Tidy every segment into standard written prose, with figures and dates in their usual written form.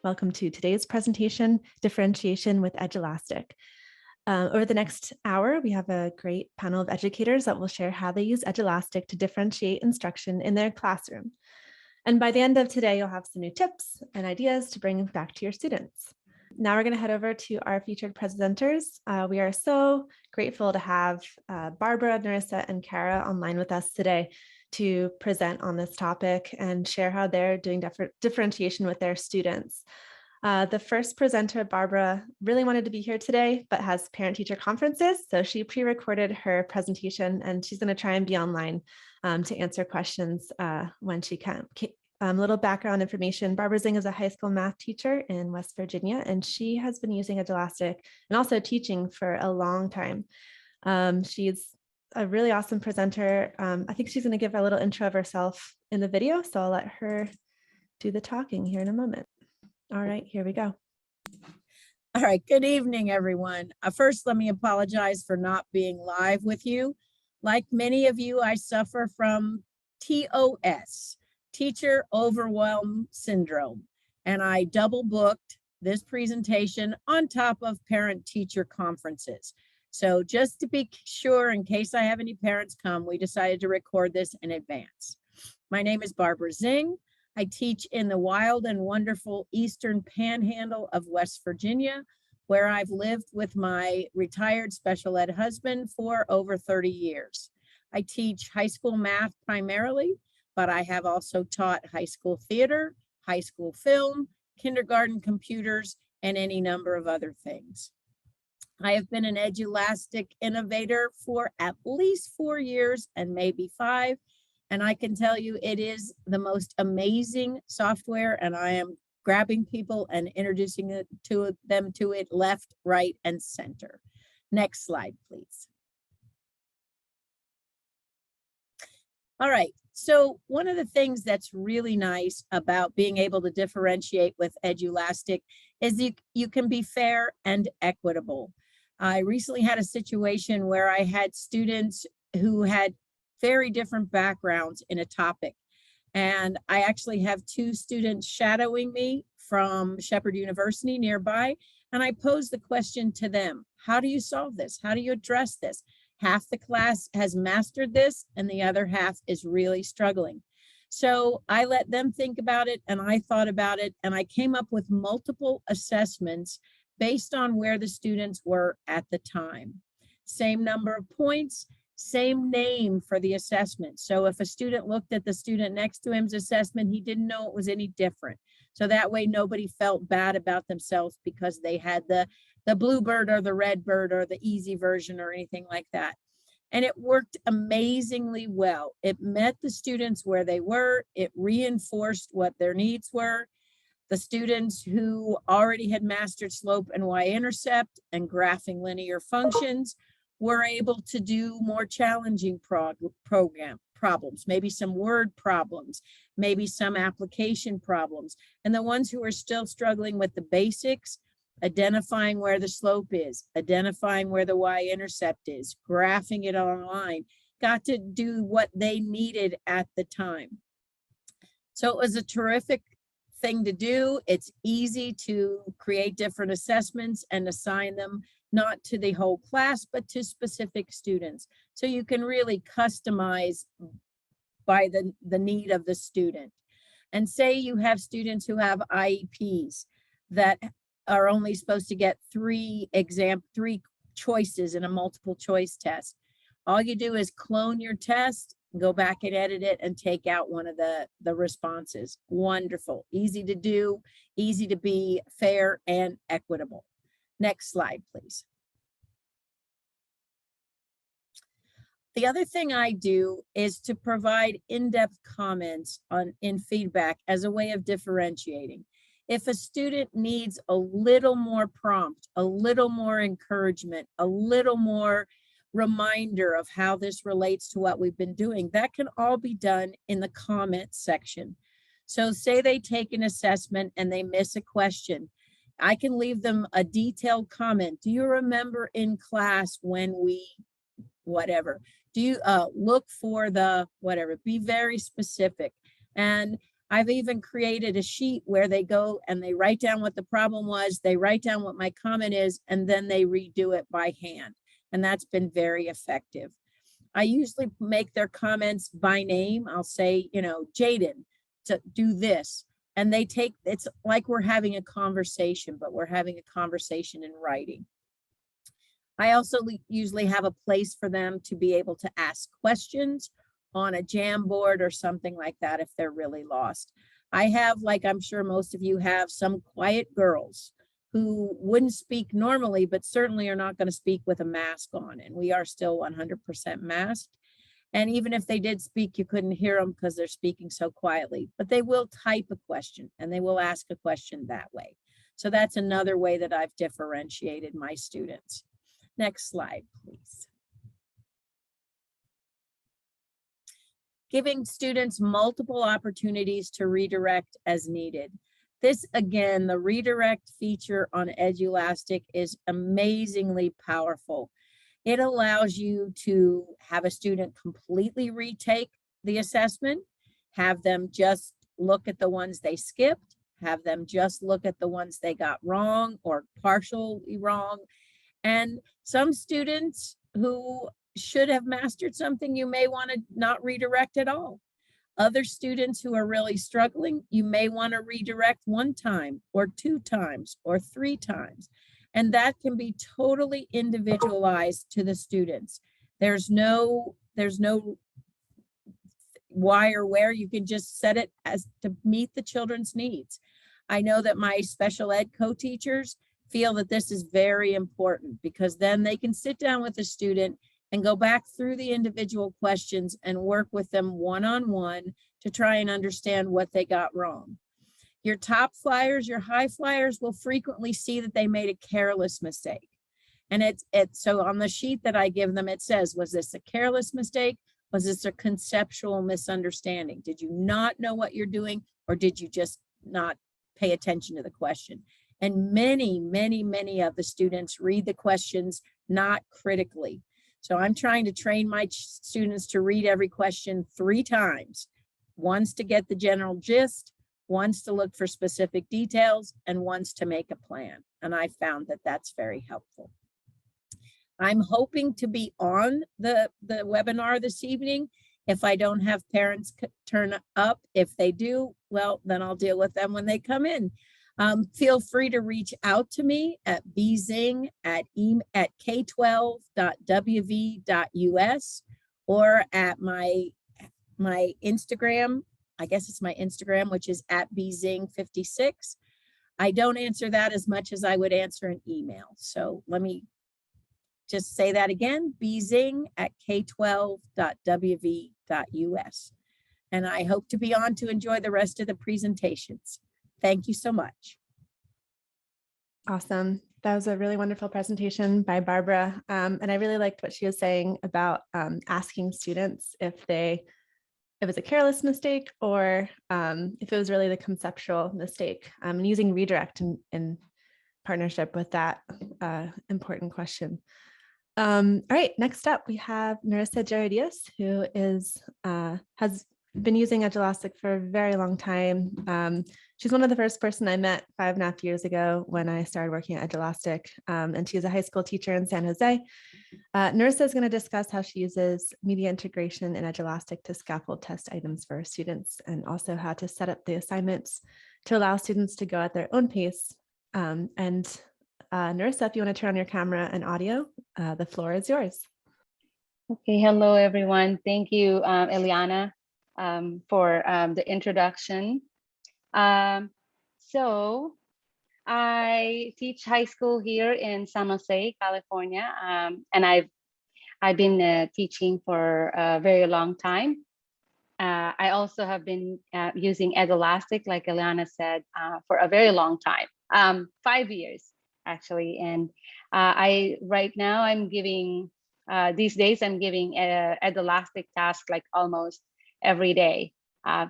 Welcome to today's presentation, Differentiation with Edulastic. Over the next hour, we have a great panel of educators that will share how they use Edulastic to differentiate instruction in their classroom. And by the end of today, you'll have some new tips and ideas to bring back to your students. Now we're going to head over to our featured presenters. We are so grateful to have Barbara, Nerissa, and Kara online with us today to present on this topic and share how they're doing differentiation with their students. The first presenter, Barbara, really wanted to be here today, but has parent-teacher conferences. So she pre-recorded her presentation and she's going to try and be online to answer questions when she can. Little background information, Barbara Zingg is a high school math teacher in West Virginia, and she has been using Edulastic and also teaching for a long time. She's a really awesome presenter. I think she's going to give a little intro of herself in the video, so I'll let her do the talking here in a moment. All right, here we go. All right, good evening, everyone. First, let me apologize for not being live with you. Like many of you, I suffer from TOS, Teacher Overwhelm Syndrome, and I double booked this presentation on top of parent-teacher conferences. So just to be sure, in case I have any parents come, we decided to record this in advance. My name is Barbara Zingg. I teach in the wild and wonderful Eastern Panhandle of West Virginia, where I've lived with my retired special ed husband for over 30 years. I teach high school math primarily, but I have also taught high school theater, high school film, kindergarten computers, and any number of other things. I have been an Edulastic innovator for at least 4 years and maybe 5. And I can tell you it is the most amazing software, and I am grabbing people and introducing them to it left, right, and center. Next slide, please. All right, so one of the things that's really nice about being able to differentiate with Edulastic is you can be fair and equitable. I recently had a situation where I had students who had very different backgrounds in a topic. And I actually have 2 students shadowing me from Shepherd University nearby. And I posed the question to them, how do you solve this? How do you address this? Half the class has mastered this and the other half is really struggling. So I let them think about it and I thought about it and I came up with multiple assessments based on where the students were at the time. Same number of points, same name for the assessment. So if a student looked at the student next to him's assessment, he didn't know it was any different. So that way nobody felt bad about themselves because they had the blue bird or the red bird or the easy version or anything like that. And it worked amazingly well. It met the students where they were. It reinforced what their needs were. The students who already had mastered slope and y-intercept and graphing linear functions were able to do more challenging problems, maybe some word problems, maybe some application problems. And the ones who are still struggling with the basics, identifying where the slope is, identifying where the y-intercept is, graphing it online, got to do what they needed at the time. So it was a terrific thing to do. It's easy to create different assessments and assign them not to the whole class, but to specific students. So you can really customize by the need of the student. And say you have students who have IEPs that are only supposed to get 3 choices in a multiple choice test. All you do is clone your test, go back and edit it and take out one of the responses. Wonderful, easy to do, easy to be fair and equitable. Next slide, please. The other thing I do is to provide in-depth comments in feedback as a way of differentiating. If a student needs a little more prompt, a little more encouragement, a little more reminder of how this relates to what we've been doing, that can all be done in the comment section. So say they take an assessment and they miss a question. I can leave them a detailed comment. Do you remember in class when we whatever? Do you look for the whatever, be very specific. And I've even created a sheet where they go and they write down what the problem was, they write down what my comment is, and then they redo it by hand. And that's been very effective. I usually make their comments by name. I'll say, you know, Jaden, to do this. And they take, it's like we're having a conversation, but we're having a conversation in writing. I also usually have a place for them to be able to ask questions on a Jamboard or something like that if they're really lost. I have, like I'm sure most of you have, some quiet girls who wouldn't speak normally, but certainly are not going to speak with a mask on. And we are still 100% masked. And even if they did speak, you couldn't hear them because they're speaking so quietly. But they will type a question and they will ask a question that way. So that's another way that I've differentiated my students. Next slide, please. Giving students multiple opportunities to redirect as needed. This, again, the redirect feature on Edulastic is amazingly powerful. It allows you to have a student completely retake the assessment, have them just look at the ones they skipped, have them just look at the ones they got wrong or partially wrong. And some students who should have mastered something, you may want to not redirect at all. Other students who are really struggling, you may want to redirect 1 time or 2 times or 3 times. And that can be totally individualized to the students. There's no why or where. You can just set it as to meet the children's needs. I know that my special ed co-teachers feel that this is very important because then they can sit down with the student and go back through the individual questions and work with them one-on-one to try and understand what they got wrong. Your top flyers, your high flyers will frequently see that they made a careless mistake. And it's so on the sheet that I give them, it says, was this a careless mistake? Was this a conceptual misunderstanding? Did you not know what you're doing, or did you just not pay attention to the question? And many, many, many of the students read the questions not critically. So I'm trying to train my students to read every question 3 times. Once to get the general gist, once to look for specific details, and once to make a plan. And I found that that's very helpful. I'm hoping to be on the webinar this evening. If I don't have parents turn up, if they do, well, then I'll deal with them when they come in. Feel free to reach out to me at bzingg at k12.wv.us or at my Instagram. I guess it's my Instagram, which is at bzingg56. I don't answer that as much as I would answer an email. So let me just say that again, bzingg at k12.wv.us. And I hope to be on to enjoy the rest of the presentations. Thank you so much. Awesome. That was a really wonderful presentation by Barbara. And I really liked what she was saying about asking students if it was a careless mistake or if it was really the conceptual mistake, and using redirect in partnership with that important question. All right, next up, we have Nerissa Gerodias, who has been using Edulastic for a very long time. She's one of the first person I met 5.5 years ago when I started working at Edulastic, and she's a high school teacher in San Jose. Nerissa is going to discuss how she uses media integration in Edulastic to scaffold test items for students, and also how to set up the assignments to allow students to go at their own pace. Nerissa, if you want to turn on your camera and audio, the floor is yours. Okay, hello everyone. Thank you, Eliana, for the introduction. So I teach high school here in San Jose, California, and I've been teaching for a very long time. I also have been using Edulastic, like Eliana said, for a very long time, 5 years actually. And right now I'm giving, these days I'm giving Edulastic tasks like almost every day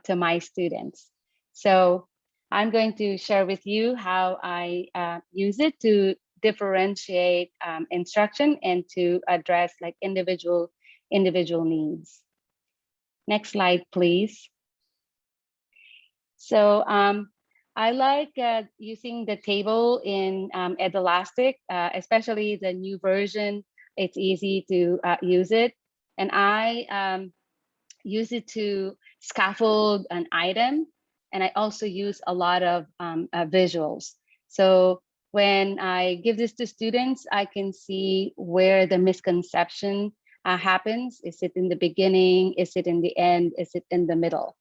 to my students. So I'm going to share with you how I use it to differentiate instruction and to address like individual individual needs. Next slide, please. So I like using the table in Edulastic, especially the new version. It's easy to use it. And I use it to scaffold an item. And I also use a lot of visuals. So when I give this to students, I can see where the misconception happens. Is it in the beginning? Is it in the end? Is it in the middle?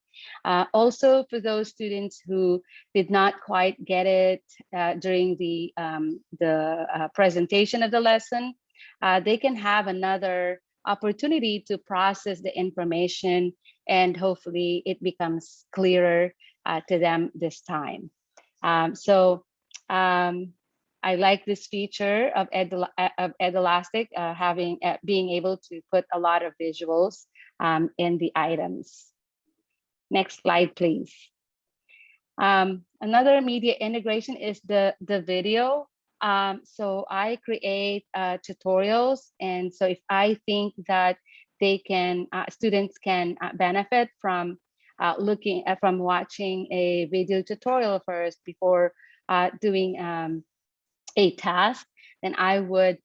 Also, for those students who did not quite get it during the presentation of the lesson, they can have another opportunity to process the information, and hopefully it becomes clearer to them this time. I like this feature of Edulastic, being able to put a lot of visuals in the items. Next slide, please. Another media integration is the video. So I create tutorials, and so if I think that they can, students can benefit from from watching a video tutorial first before doing a task, then I would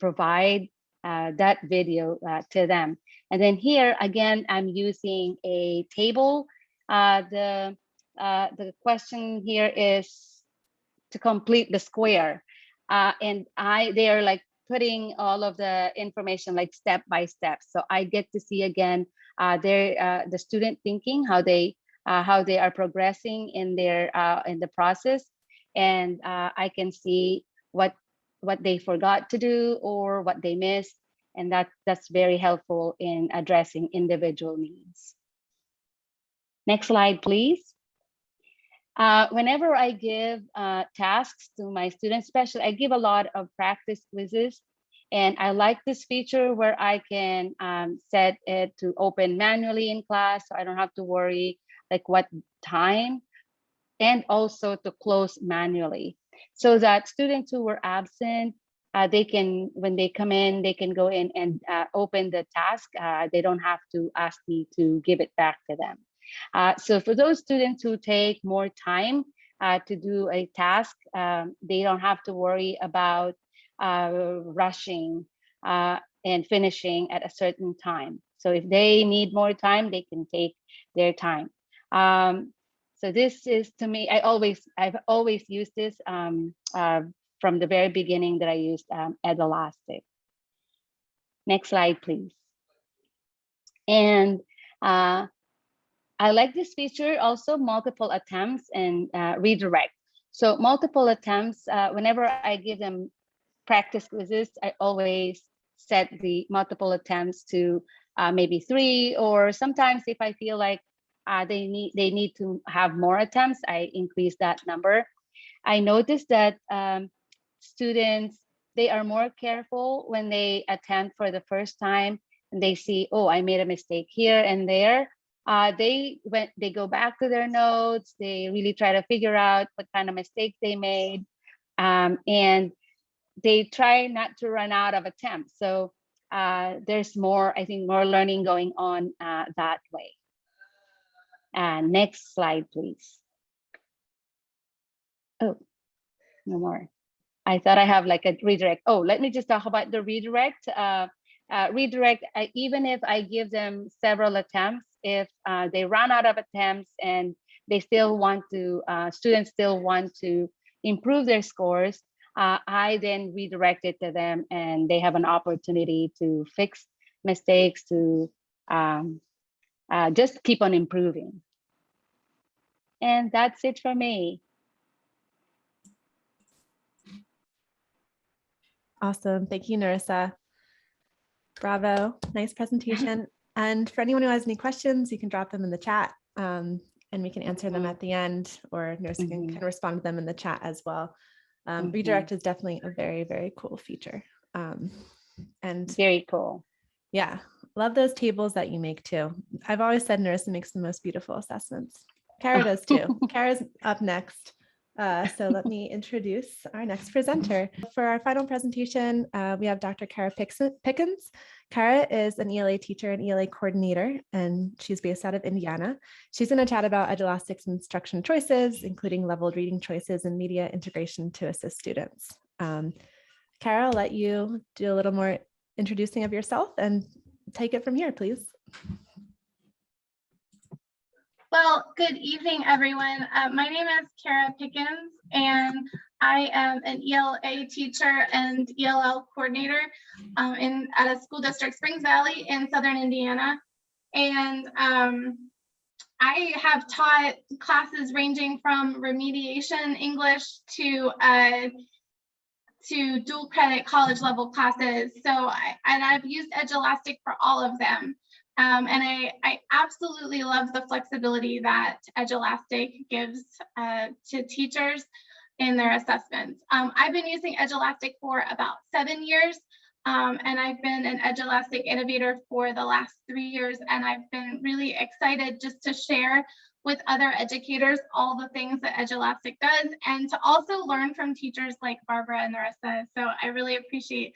provide that video to them. And then here again, I'm using a table. The question here is to complete the square, and they are like putting all of the information like step by step. So I get to see again the student thinking, how they are progressing in the process, and I can see what they forgot to do or what they missed, and that's very helpful in addressing individual needs. Next slide, please. Whenever I give tasks to my students, especially, I give a lot of practice quizzes, and I like this feature where I can set it to open manually in class, so I don't have to worry like what time, and also to close manually, so that students who were absent, they can, when they come in, they can go in and open the task. They don't have to ask me to give it back to them. So for those students who take more time to do a task, they don't have to worry about rushing and finishing at a certain time. So if they need more time, they can take their time. So this is, to me, I've always used this from the very beginning that I used Edulastic. Next slide, please. And I like this feature also, multiple attempts and redirect. So multiple attempts, whenever I give them practice quizzes, I always set the multiple attempts to maybe 3, or sometimes if I feel like they need to have more attempts, I increase that number. I noticed that students, they are more careful when they attempt for the first time and they see, oh, I made a mistake here and there. They go back to their notes, they really try to figure out what kind of mistakes they made, and they try not to run out of attempts. So there's more, I think, more learning going on that way. Next slide, please. Oh, no more. I thought I have like a redirect. Oh, let me just talk about the redirect. Redirect, even if I give them several attempts, if they run out of attempts and they still want to, students still want to improve their scores, I then redirect it to them, and they have an opportunity to fix mistakes, to just keep on improving. And that's it for me. Awesome. Thank you, Nerissa. Bravo. Nice presentation. And for anyone who has any questions, you can drop them in the chat, and we can answer them at the end, or Nerissa can respond to them in the chat as well. Redirect is definitely a very, very cool feature. And very cool. Yeah, love those tables that you make too. I've always said Nerissa makes the most beautiful assessments. Kara does too. Kara's up next. So let me introduce our next presenter. For our final presentation, we have Dr. Kara Pickens. Kara is an ELA teacher and ELA coordinator, and she's based out of Indiana. She's going to chat about Edulastic's instruction choices, including leveled reading choices and media integration to assist students. Kara, I'll let you do a little more introducing of yourself and take it from here, please. Well, good evening, everyone. My name is Kara Pickens, and I am an ELA teacher and ELL coordinator at a school district, Springs Valley in Southern Indiana. And I have taught classes ranging from remediation English to dual credit college level classes. So I've used Edulastic for all of them. And I absolutely love the flexibility that Edulastic gives to teachers in their assessments. I've been using Edulastic for about 7 years, and I've been an Edulastic innovator for the last 3 years, and I've been really excited just to share with other educators all the things that Edulastic does, and to also learn from teachers like Barbara and Nerissa. So I really appreciate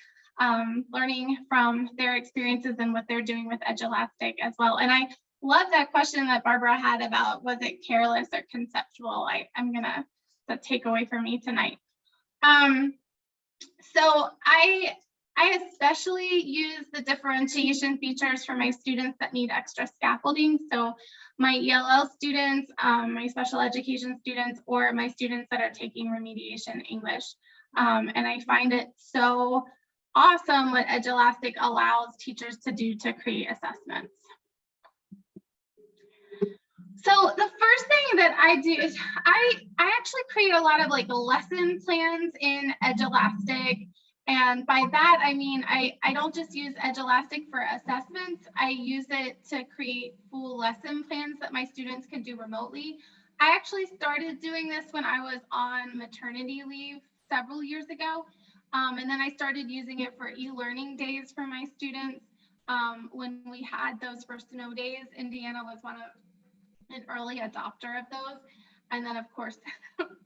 learning from their experiences and what they're doing with Edulastic as well. And I love that question that Barbara had about, was it careless or conceptual? I'm gonna, the takeaway for me tonight. So I especially use the differentiation features for my students that need extra scaffolding. So my ELL students, my special education students, or my students that are taking remediation English. And I find it so awesome what Edulastic allows teachers to do to create assessments. So the first thing that I do is I actually create a lot of like lesson plans in Edulastic. And by that, I mean, I don't just use Edulastic for assessments. I use it to create full lesson plans that my students can do remotely. I actually started doing this when I was on maternity leave several years ago. And then I started using it for e-learning days for my students. When we had those first snow days, Indiana was an early adopter of those. And then of course,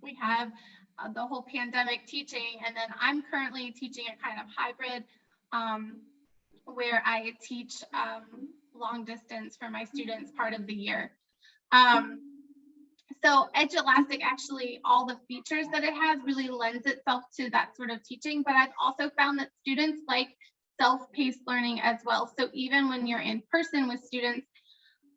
we have the whole pandemic teaching. And then I'm currently teaching a kind of hybrid where I teach long distance for my students part of the year. So Edulastic, actually, all the features that it has really lends itself to that sort of teaching, but I've also found that students like self-paced learning as well. So even when you're in person with students,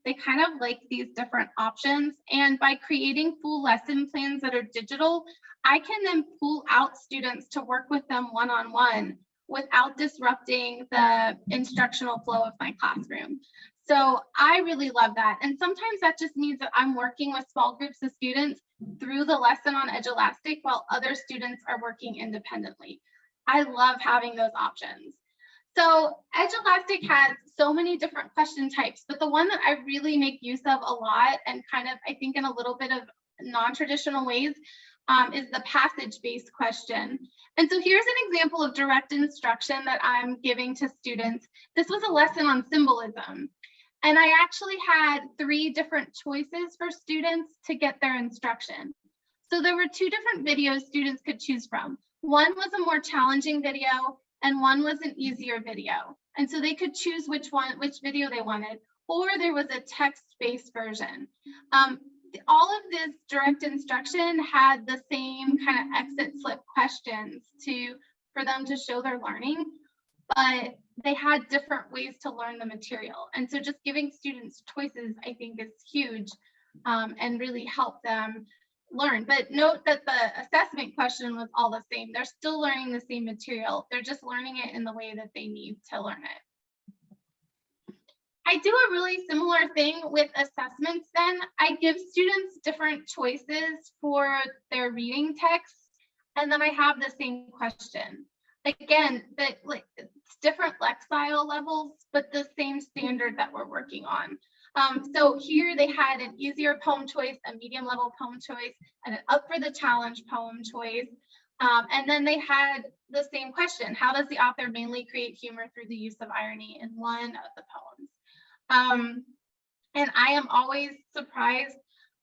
they kind of like these different options. And by creating full lesson plans that are digital, I can then pull out students to work with them one-on-one without disrupting the instructional flow of my classroom. So I really love that. And sometimes that just means that I'm working with small groups of students through the lesson on Edulastic while other students are working independently. I love having those options. So Edulastic has so many different question types, but the one that I really make use of a lot and kind of, I think in a little bit of non-traditional ways, is the passage-based question. And so here's an example of direct instruction that I'm giving to students. This was a lesson on symbolism. And I actually had 3 different choices for students to get their instruction. So there were 2 different videos students could choose from. One was a more challenging video and one was an easier video. And so they could choose which video they wanted, or there was a text-based version. All of this direct instruction had the same kind of exit slip questions for them to show their learning, but they had different ways to learn the material. And so just giving students choices, I think, is huge and really help them learn. But note that the assessment question was all the same. They're still learning the same material. They're just learning it in the way that they need to learn it. I do a really similar thing with assessments then. I give students different choices for their reading text, and then I have the same question. Again, it's different lexile levels, but the same standard that we're working on. So here they had an easier poem choice, a medium level poem choice, and an up for the challenge poem choice. And then they had the same question: how does the author mainly create humor through the use of irony in one of the poems? And I am always surprised.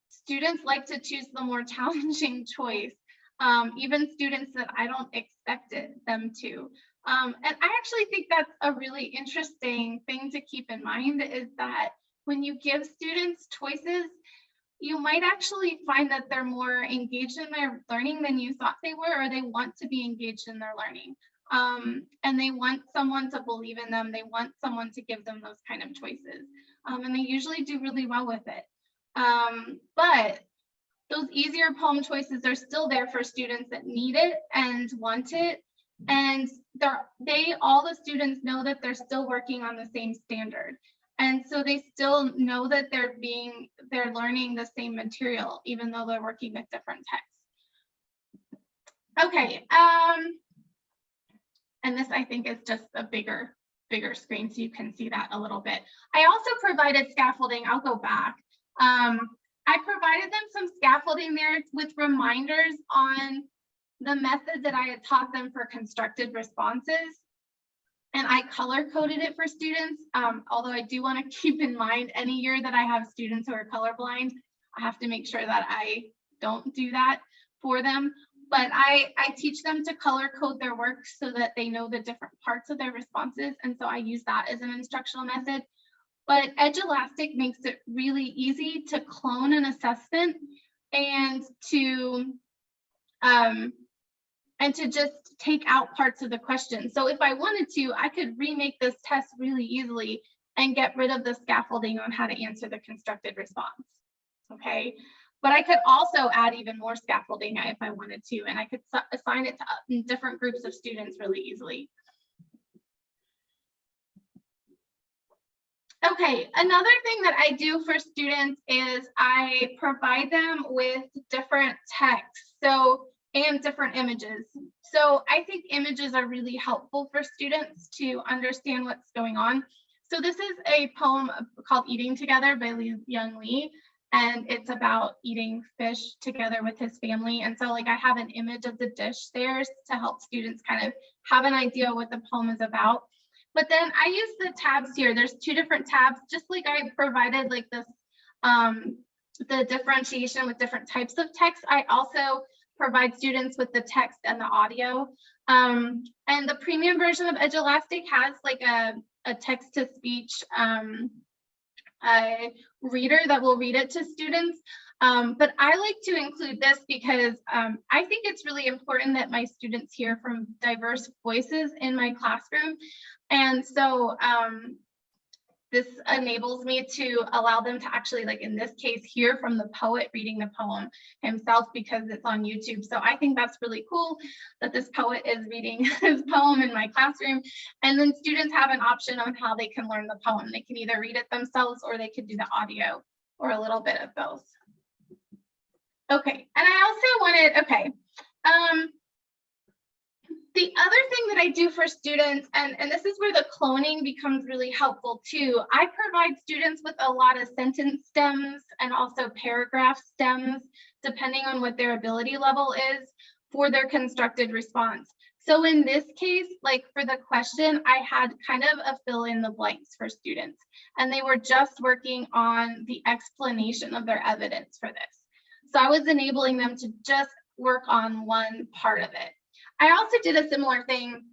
Students like to choose the more challenging choice, even students that I don't expect them to. And I actually think that's a really interesting thing to keep in mind, is that when you give students choices, you might actually find that they're more engaged in their learning than you thought they were, or they want to be engaged in their learning. And they want someone to believe in them. They want someone to give them those kind of choices. And they usually do really well with it. But those easier poem choices are still there for students that need it and want it. And all the students know that they're still working on the same standard. And so they still know that they're learning the same material, even though they're working with different texts. Okay, and this I think is just a bigger screen, so you can see that a little bit. I also provided scaffolding. I'll go back. I provided them some scaffolding there with reminders on the method that I had taught them for constructed responses. And I color coded it for students, although I do want to keep in mind any year that I have students who are colorblind, I have to make sure that I don't do that for them. But I teach them to color code their work so that they know the different parts of their responses. And so I use that as an instructional method. But Edulastic makes it really easy to clone an assessment and to just take out parts of the question. So if I wanted to, I could remake this test really easily and get rid of the scaffolding on how to answer the constructed response, okay? But I could also add even more scaffolding if I wanted to, and I could assign it to different groups of students really easily. Okay, another thing that I do for students is I provide them with different texts and different images. So I think images are really helpful for students to understand what's going on. So this is a poem called Eating Together by Young Lee, and it's about eating fish together with his family. And so like I have an image of the dish there to help students kind of have an idea what the poem is about. But then I use the tabs here. There's two different tabs, just like I provided like this, the differentiation with different types of text. I also provide students with the text and the audio. And the premium version of Edulastic has like a text-to-speech reader that will read it to students. But I like to include this because I think it's really important that my students hear from diverse voices in my classroom. And so this enables me to allow them to actually, like in this case, hear from the poet reading the poem himself because it's on YouTube. So I think that's really cool that this poet is reading his poem in my classroom. And then students have an option on how they can learn the poem. They can either read it themselves or they could do the audio or a little bit of both. Okay, and I also wanted, okay. The other thing that I do for students, and this is where the cloning becomes really helpful too, I provide students with a lot of sentence stems and also paragraph stems, depending on what their ability level is for their constructed response. So in this case, like for the question, I had kind of a fill in the blanks for students, and they were just working on the explanation of their evidence for this. So I was enabling them to just work on one part of it. I also did a similar thing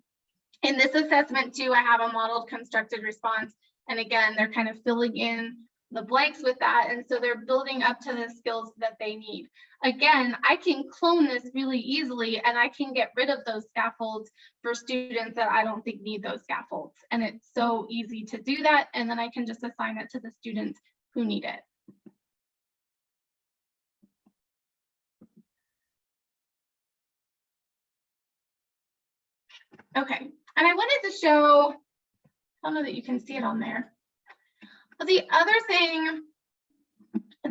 in this assessment too. I have a modeled constructed response. And again, they're kind of filling in the blanks with that. And so they're building up to the skills that they need. Again, I can clone this really easily and I can get rid of those scaffolds for students that I don't think need those scaffolds. And it's so easy to do that. And then I can just assign it to the students who need it. Okay, and I wanted to show, I don't know that you can see it on there, but the other thing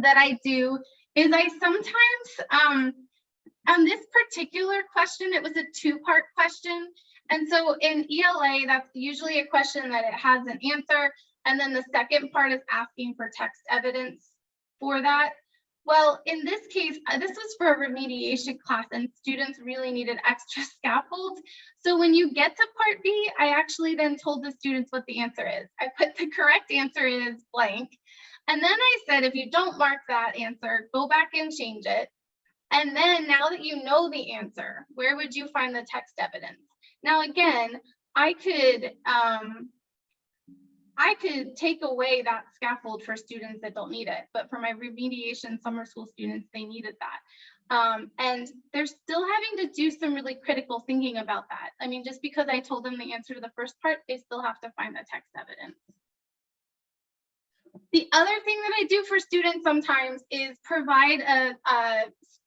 that I do is I sometimes, on this particular question, it was a two-part question. And so in ELA, that's usually a question that it has an answer. And then the second part is asking for text evidence for that. Well, in this case, this was for a remediation class and students really needed extra scaffolds. So when you get to part B, I actually then told the students what the answer is. I put the correct answer is blank. And then I said, if you don't mark that answer, go back and change it. And then now that you know the answer, where would you find the text evidence? Now, again, I could take away that scaffold for students that don't need it, but for my remediation summer school students, they needed that. And they're still having to do some really critical thinking about that. I mean, just because I told them the answer to the first part, they still have to find the text evidence. The other thing that I do for students sometimes is provide a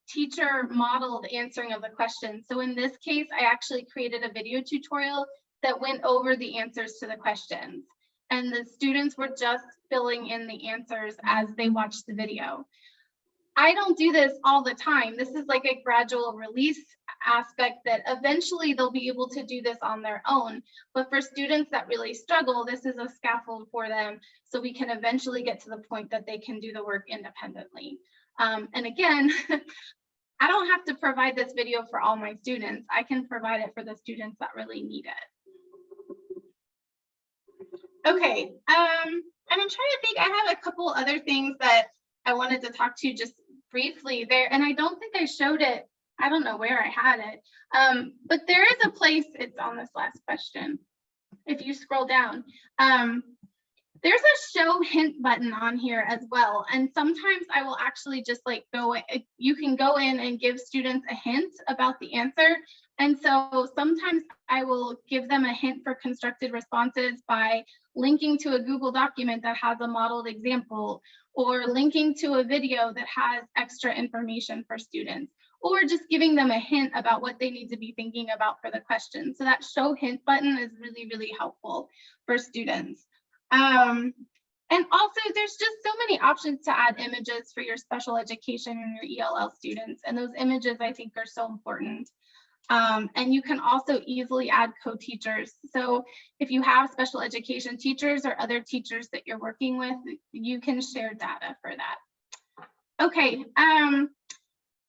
teacher modeled answering of the question. So in this case, I actually created a video tutorial that went over the answers to the questions. And the students were just filling in the answers as they watched the video. I don't do this all the time. This is like a gradual release aspect that eventually they'll be able to do this on their own. But for students that really struggle, this is a scaffold for them, so we can eventually get to the point that they can do the work independently. And again, I don't have to provide this video for all my students. I can provide it for the students that really need it. Okay, and I'm trying to think, I have a couple other things that I wanted to talk to you just briefly there, and I don't think I showed it. I don't know where I had it, but there is a place, it's on this last question. If you scroll down, there's a show hint button on here as well. And sometimes I will actually just like you can go in and give students a hint about the answer. And so sometimes I will give them a hint for constructed responses by linking to a Google document that has a modeled example, or linking to a video that has extra information for students, or just giving them a hint about what they need to be thinking about for the question. So that show hint button is really, really helpful for students. And also there's just so many options to add images for your special education and your ELL students. And those images I think are so important. And you can also easily add co-teachers. So if you have special education teachers or other teachers that you're working with, you can share data for that. Okay.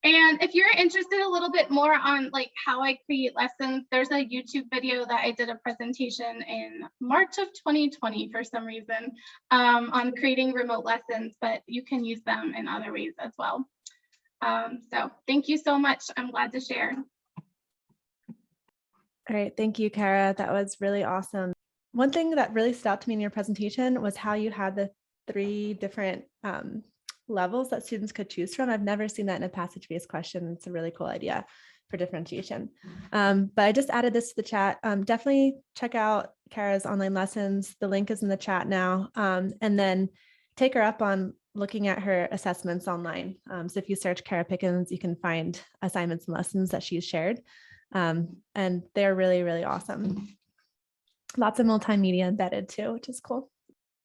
And if you're interested a little bit more on like how I create lessons, there's a YouTube video that I did a presentation in March of 2020 for some reason on creating remote lessons, but you can use them in other ways as well. So thank you so much. I'm glad to share. All right, thank you, Kara. That was really awesome. One thing that really stood out to me in your presentation was how you had the 3 different levels that students could choose from. I've never seen that in a passage-based question. It's a really cool idea for differentiation. But I just added this to the chat. Definitely check out Kara's online lessons. The link is in the chat now. And then take her up on looking at her assessments online. So if you search Kara Pickens, you can find assignments and lessons that she's shared. And they're really, really awesome. Lots of multimedia embedded too, which is cool.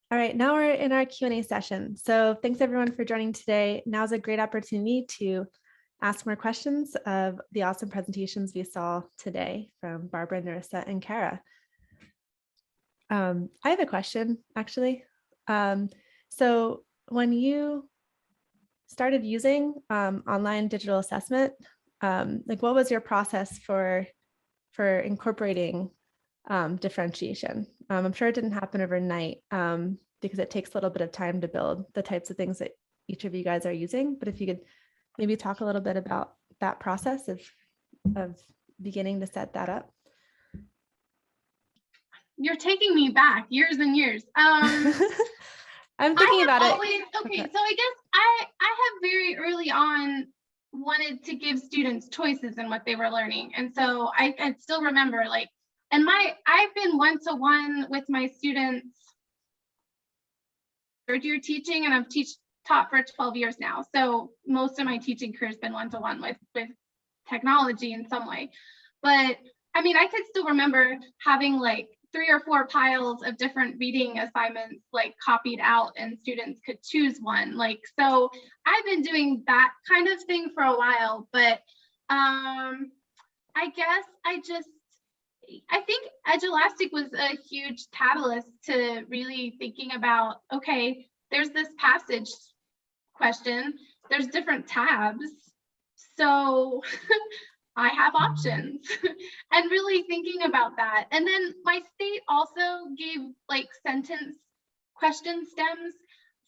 All right, now we're in our Q&A session. So thanks everyone for joining today. Now's a great opportunity to ask more questions of the awesome presentations we saw today from Barbara, Nerissa, and Kara. I have a question, actually. So when you started using online digital assessment, like what was your process for incorporating differentiation? I'm sure it didn't happen overnight because it takes a little bit of time to build the types of things that each of you guys are using. But if you could maybe talk a little bit about that process of beginning to set that up. You're taking me back years and years. I'm thinking about it. Okay, so I guess I have very early on wanted to give students choices in what they were learning. And so I still remember like, and I've been one-to-one with my students third year teaching, and I've taught for 12 years now. So most of my teaching career has been one-to-one with technology in some way. But I mean, I could still remember having like 3 or 4 piles of different reading assignments like copied out, and students could choose one. Like, so I've been doing that kind of thing for a while, but I guess I think Edulastic was a huge catalyst to really thinking about, okay, there's this passage question, there's different tabs, so I have options and really thinking about that. And then my state also gave like sentence question stems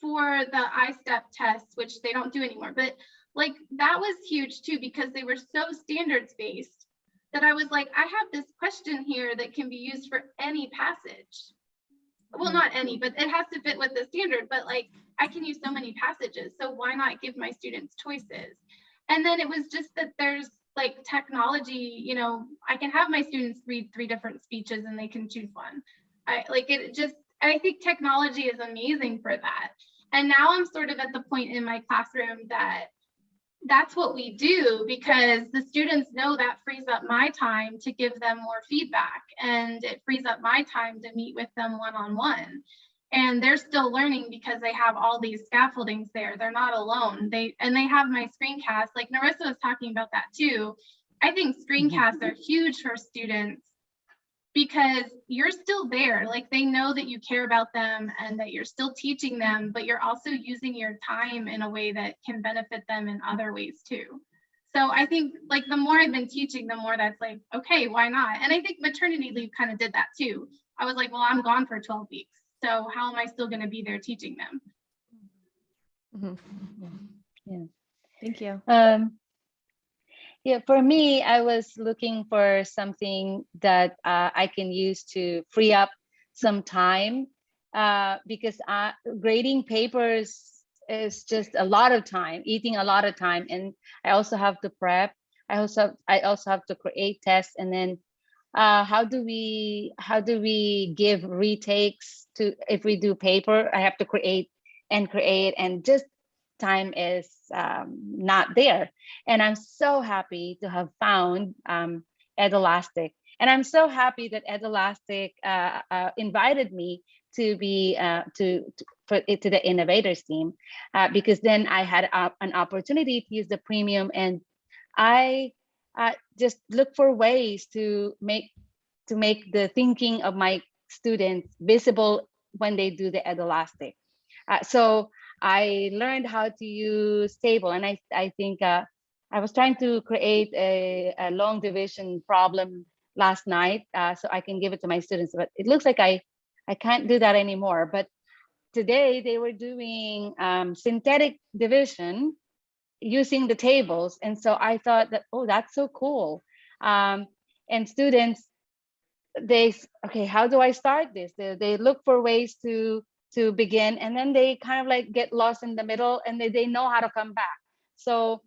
for the I-STEP tests, which they don't do anymore, but like that was huge too, because they were so standards based. that I was like, I have this question here that can be used for any passage. Well, not any, but it has to fit with the standard, but like I can use so many passages. So why not give my students choices? And then it was just that there's like technology, you know, I can have my students read 3 different speeches and they can choose one. I think technology is amazing for that. And now I'm sort of at the point in my classroom that that's what we do, because the students know that frees up my time to give them more feedback, and it frees up my time to meet with them one-on-one. And they're still learning because they have all these scaffoldings there. They're not alone. They have my screencasts, like Nerissa was talking about that too. I think screencasts are huge for students because you're still there. Like they know that you care about them and that you're still teaching them, but you're also using your time in a way that can benefit them in other ways too. So I think like the more I've been teaching, the more that's like, okay, why not? And I think maternity leave kind of did that too. I was like, well, I'm gone for 12 weeks. So how am I still going to be there teaching them? Yeah. Thank you. Yeah, for me, I was looking for something that I can use to free up some time because grading papers is just a lot of time, eating a lot of time, and I also have to prep. I also have to create tests, and then how do we give retakes to if we do paper? I have to create, and just time is not there. And I'm so happy to have found Edulastic. And I'm so happy that Edulastic invited me to be to the innovators team because then I had an opportunity to use the premium, and I just look for ways to make the thinking of my students visible when they do the Edulastic. So I learned how to use table, and I think I was trying to create a long division problem last night so I can give it to my students, but it looks like I can't do that anymore. But today they were doing synthetic division using the tables, and so I thought that, oh, that's so cool. And students, okay, how do I start this? They look for ways to begin, and then they kind of like get lost in the middle, and they know how to come back. So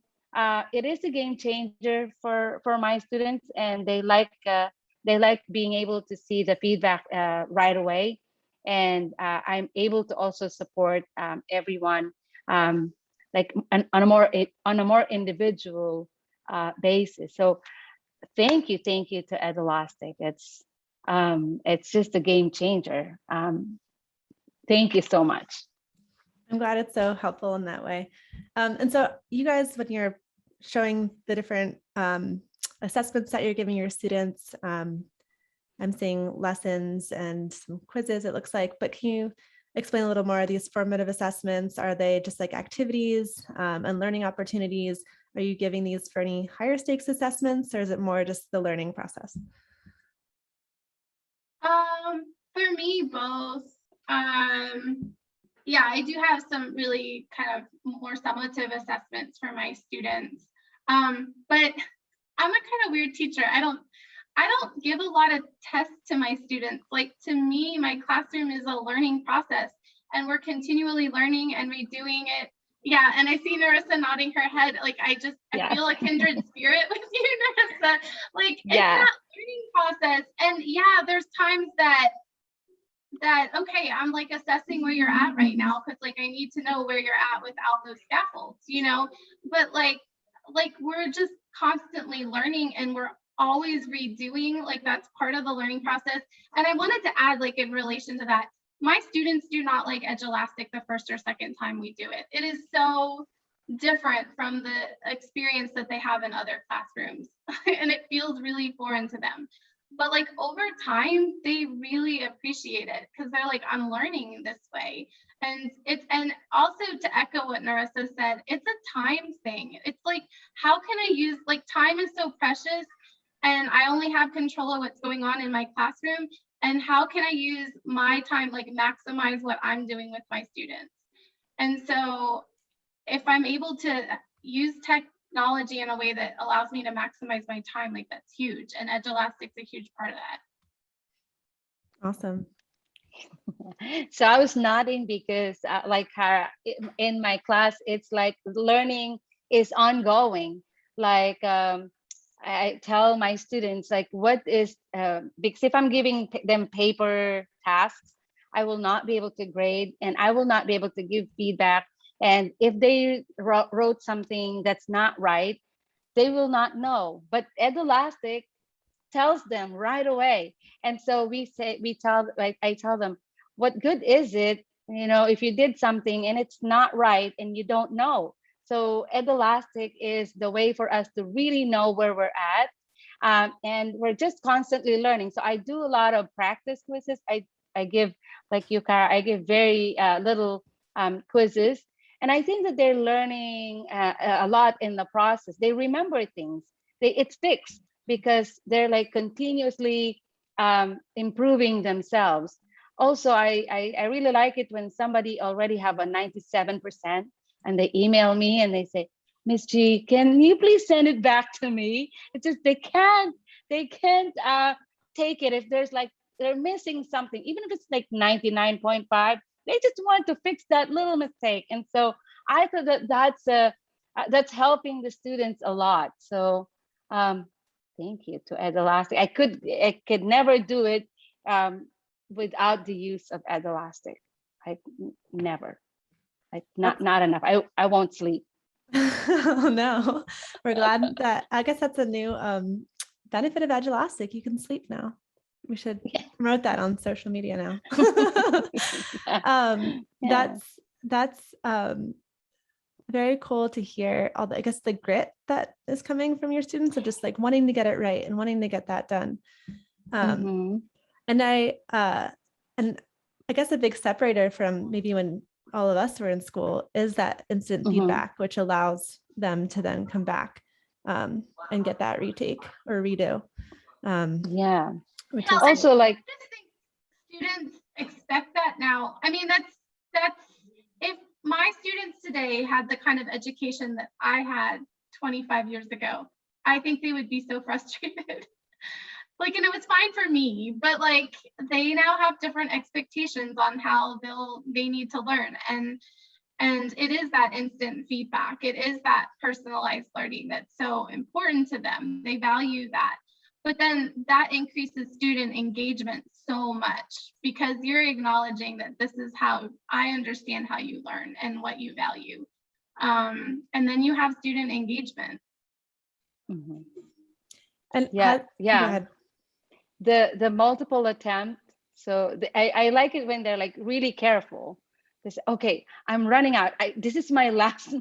it is a game changer for my students, and they like being able to see the feedback right away. And I'm able to also support everyone like on a more individual basis. So thank you to Edulastic. It's just a game changer. Thank you so much. I'm glad it's so helpful in that way. And so you guys, when you're showing the different assessments that you're giving your students, I'm seeing lessons and some quizzes, it looks like, but can you explain a little more of these formative assessments? Are they just like activities and learning opportunities? Are you giving these for any higher stakes assessments, or is it more just the learning process? For me, both. Yeah, I do have some really kind of more summative assessments for my students. But I'm a kind of weird teacher. I don't give a lot of tests to my students. Like, to me, my classroom is a learning process, and we're continually learning and redoing it. Yeah, and I see Nerissa nodding her head. Like, I feel a kindred spirit with you, Nerissa. Like, it's that learning process. And yeah, there's times that okay, I'm like assessing where you're at right now, because like I need to know where you're at without those scaffolds, you know. But like we're just constantly learning, and we're always redoing. Like, that's part of the learning process. And I wanted to add, like, in relation to that, my students do not like Edulastic the first or second time we do it. It is so different from the experience that they have in other classrooms and it feels really foreign to them. But like over time, they really appreciate it because they're like, I'm learning this way. And also to echo what Nerissa said, it's a time thing. It's like, how can I use, like, time is so precious and I only have control of what's going on in my classroom. And how can I use my time, like maximize what I'm doing with my students? And so if I'm able to use tech technology in a way that allows me to maximize my time, like that's huge. And Edulastic's a huge part of that. Awesome. So I was nodding because like her in my class, it's like learning is ongoing. Like I tell my students, like, what is, because if I'm giving them paper tasks, I will not be able to grade and I will not be able to give feedback. And if they wrote something that's not right, they will not know. But Edulastic tells them right away. And so I tell them, what good is it, if you did something and it's not right and you don't know? So Edulastic is the way for us to really know where we're at. And we're just constantly learning. So I do a lot of practice quizzes. I give, like you, Cara, I give very little quizzes. And I think that they're learning a lot in the process. They remember things. It sticks because they're like continuously improving themselves. Also, I really like it when somebody already have a 97% and they email me and they say, Miss G, can you please send it back to me? It's just they can't take it if there's like they're missing something, even if it's like 99.5. They just want to fix that little mistake. And so I thought that that's helping the students a lot. So thank you to Edulastic. I could never do it without the use of Edulastic. Never. Not enough. I won't sleep. Oh no, we're glad that, I guess that's a new benefit of Edulastic. You can sleep now. We should promote that on social media now. That's very cool to hear all the, I guess, the grit that is coming from your students of just like wanting to get it right and wanting to get that done. And I guess a big separator from maybe when all of us were in school is that instant feedback, which allows them to then come back and get that retake or redo. Which is also like, I just think students expect that now. I mean, that's if my students today had the kind of education that I had 25 years ago, I think they would be so frustrated. Like, and it was fine for me, but like they now have different expectations on how they need to learn. And it is that instant feedback. It is that personalized learning that's so important to them. They value that. But then that increases student engagement so much because you're acknowledging that this is how I understand how you learn and what you value. And then you have student engagement. And go ahead. The multiple attempt. So I like it when they're like really careful. They say, okay, I'm running out. This is my last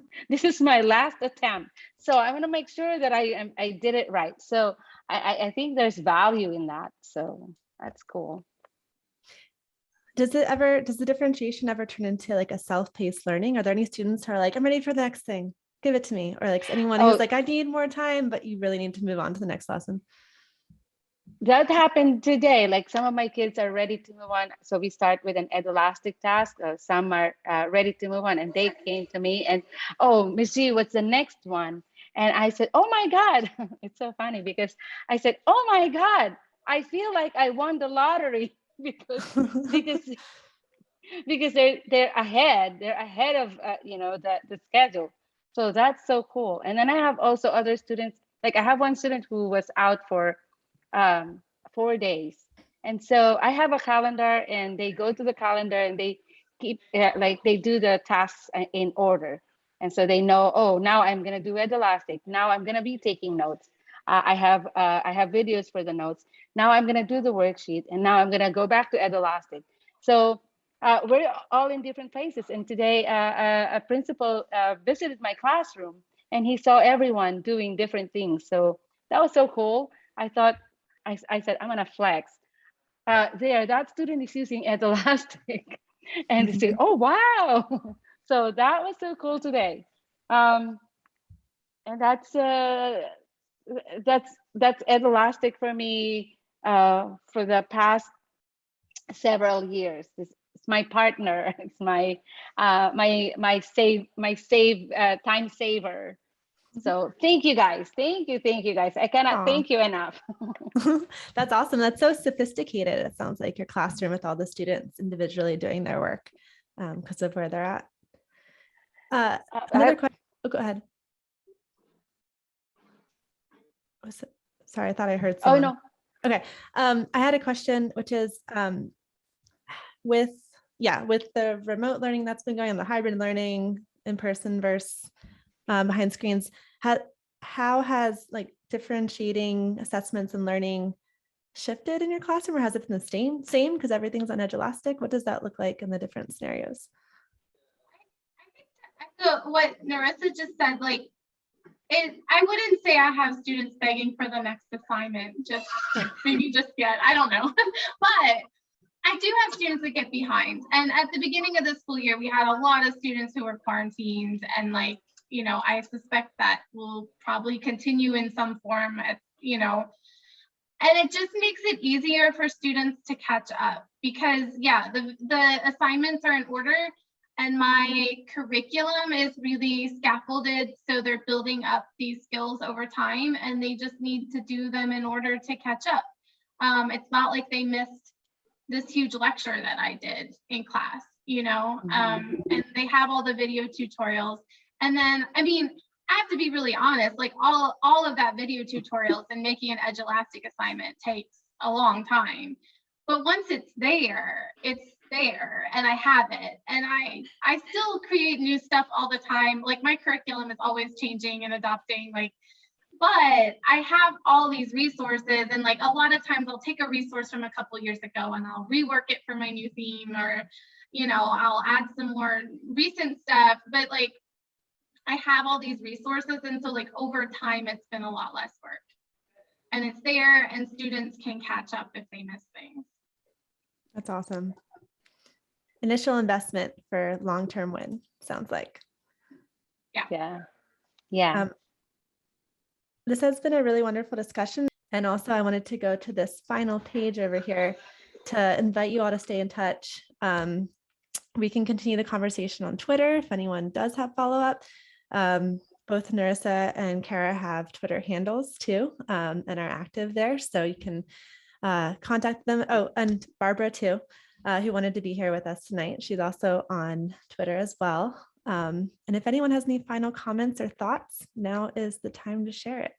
attempt. So I want to make sure that I did it right. So I think there's value in that. So that's cool. Does the differentiation ever turn into like a self-paced learning? Are there any students who are like, I'm ready for the next thing, give it to me? Or like anyone who's like, I need more time, but you really need to move on to the next lesson? That happened today. Like some of my kids are ready to move on. So we start with an Edulastic task. Some are ready to move on, and they came to me and, oh, Miss G, what's the next one? And I said, oh my God, it's so funny because I said, oh my God, I feel like I won the lottery because they're ahead. They're ahead of the schedule. So that's so cool. And then I have also other students. Like I have one student who was out for 4 days, and so I have a calendar, and they go to the calendar and they keep they do the tasks in order, and so they know, oh, now I'm gonna do Edulastic, now I'm gonna be taking notes, I have videos for the notes, now I'm gonna do the worksheet, and now I'm gonna go back to Edulastic. So we're all in different places, and today a principal visited my classroom and he saw everyone doing different things. So that was so cool. I thought, I said, I'm gonna flex. That student is using Edulastic, and they say, oh wow! So that was so cool today, and that's Edulastic for me for the past several years. It's my partner. It's my time saver. So thank you guys. Thank you guys. I cannot Aw. thank you enough. That's awesome. That's so sophisticated. It sounds like your classroom with all the students individually doing their work because of where they're at. Another question. Oh, go ahead. Sorry, I thought I heard someone. Oh, no. Okay. I had a question, which is with the remote learning that's been going on, the hybrid learning in person versus behind screens, how has like differentiating assessments and learning shifted in your classroom, or has it been the same because everything's on Edulastic? What does that look like in the different scenarios? I think to echo what Nerissa just said, like, I wouldn't say I have students begging for the next assignment, just yet. I don't know. But I do have students that get behind. And at the beginning of the school year, we had a lot of students who were quarantined, and like, you know, I suspect that will probably continue in some form, you know, and it just makes it easier for students to catch up because the assignments are in order. And my curriculum is really scaffolded, so they're building up these skills over time, and they just need to do them in order to catch up. It's not like they missed this huge lecture that I did in class, you know, and they have all the video tutorials. And then, I mean, I have to be really honest, like all of that video tutorials and making an Edulastic assignment takes a long time. But once it's there and I have it, and I still create new stuff all the time. Like my curriculum is always changing and adopting, like, but I have all these resources, and like a lot of times I'll take a resource from a couple years ago and I'll rework it for my new theme, or, you know, I'll add some more recent stuff, but like I have all these resources. And so like over time, it's been a lot less work, and it's there, and students can catch up if they miss things. That's awesome. Initial investment for long-term win, sounds like. Yeah. This has been a really wonderful discussion. And also I wanted to go to this final page over here to invite you all to stay in touch. We can continue the conversation on Twitter if anyone does have follow-up. Both Nerissa and Kara have Twitter handles too, and are active there. So you can contact them. Oh, and Barbara too, who wanted to be here with us tonight. She's also on Twitter as well. And if anyone has any final comments or thoughts, now is the time to share it.